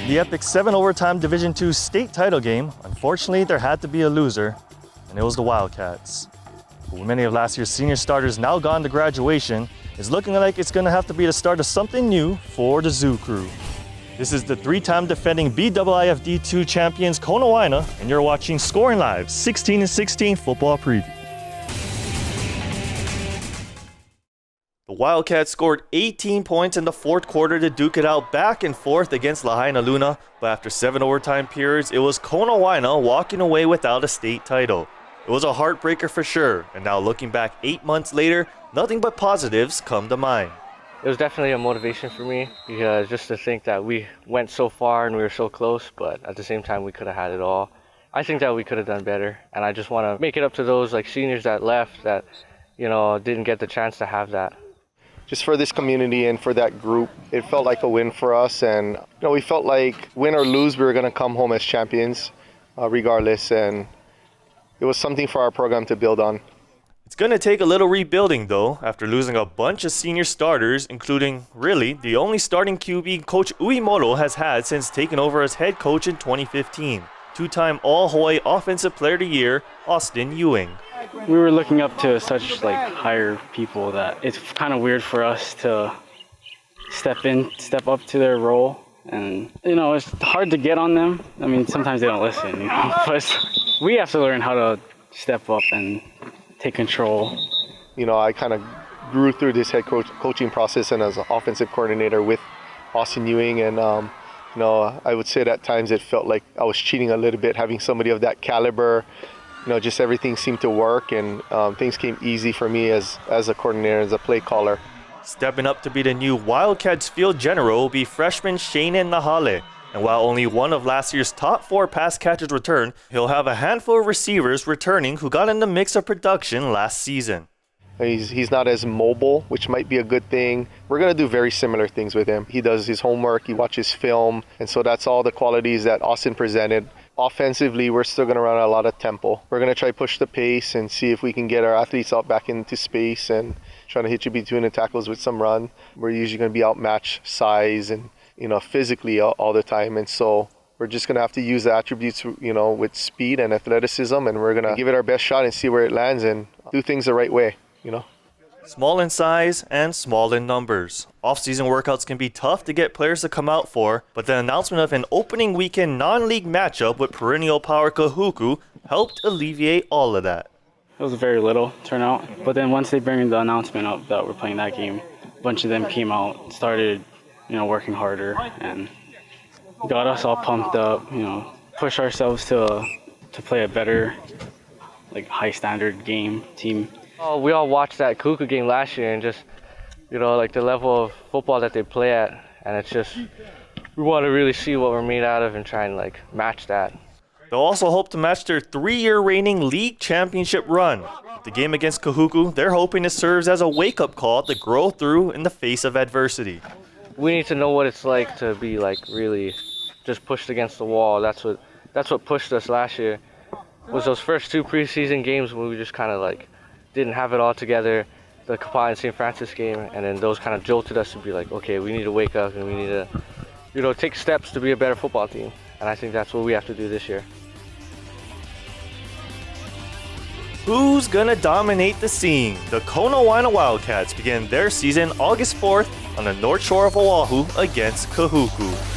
The epic 7-overtime Division II state title game, unfortunately there had to be a loser, and it was the Wildcats. With many of last year's senior starters now gone to graduation, it's looking like it's going to have to be the start of something new for the Zoo Crew. This is the 3-time defending BIIF D2 champions Konawaena, and you're watching Scoring Live 16-16 football preview. The Wildcats scored 18 points in the fourth quarter to duke it out back and forth against Lahaina Luna, but after 7 overtime periods, it was Konawaena walking away without a state title. It was a heartbreaker for sure, and now looking back 8 months later, nothing but positives come to mind. It was definitely a motivation for me, because just to think that we went so far and we were so close, but at the same time we could have had it all. I think that we could have done better, and I just want to make it up to those seniors that left that, didn't get the chance to have that. Just for this community and for that group, it felt like a win for us, and we felt like win or lose, we were going to come home as champions regardless, and it was something for our program to build on. It's going to take a little rebuilding though, after losing a bunch of senior starters, including, really, the only starting QB Coach Uemoro has had since taking over as head coach in 2015. 2-time All-Hawaii Offensive Player of the Year, Austin Ewing. We were looking up to such higher people that it's kind of weird for us to step up to their role, and it's hard to get on them. I mean, sometimes they don't listen, but we have to learn how to step up and take control. I kind of grew through this head coaching process and as an offensive coordinator with Austin Ewing, and I would say that at times it felt like I was cheating a little bit having somebody of that caliber. Just everything seemed to work, and things came easy for me as a coordinator, as a play caller. Stepping up to be the new Wildcats field general will be freshman Shainen Nahale. And while only one of last year's top 4 pass catchers returned, he'll have a handful of receivers returning who got in the mix of production last season. He's not as mobile, which might be a good thing. We're going to do very similar things with him. He does his homework, he watches film, and so that's all the qualities that Austin presented. Offensively, we're still going to run a lot of tempo. We're going to try to push the pace and see if we can get our athletes out back into space and trying to hit you between the tackles with some run. We're usually going to be outmatched size and physically all the time, and so we're just going to have to use the attributes with speed and athleticism, and we're going to give it our best shot and see where it lands and do things the right way. Small in size and small in numbers. Off-season workouts can be tough to get players to come out for, but the announcement of an opening weekend non-league matchup with perennial power Kahuku helped alleviate all of that. It was very little turnout, but then once they bring the announcement up that we're playing that game, a bunch of them came out, started working harder, and got us all pumped up, push ourselves to play a better high standard team. Oh, we all watched that Kuku game last year, and just, the level of football that they play at, and it's just, we want to really see what we're made out of and try and match that. They'll also hope to match their 3-year reigning league championship run. The game against Kahuku, they're hoping it serves as a wake-up call to grow through in the face of adversity. We need to know what it's like to be really just pushed against the wall. That's what pushed us last year, was those first 2 preseason games when we just kind of didn't have it all together, the Kapaa and St. Francis game, and then those kind of jolted us to be okay, we need to wake up and we need to, take steps to be a better football team. And I think that's what we have to do this year. Who's gonna dominate the scene? The Konawaena Wildcats begin their season August 4th on the North Shore of Oahu against Kahuku.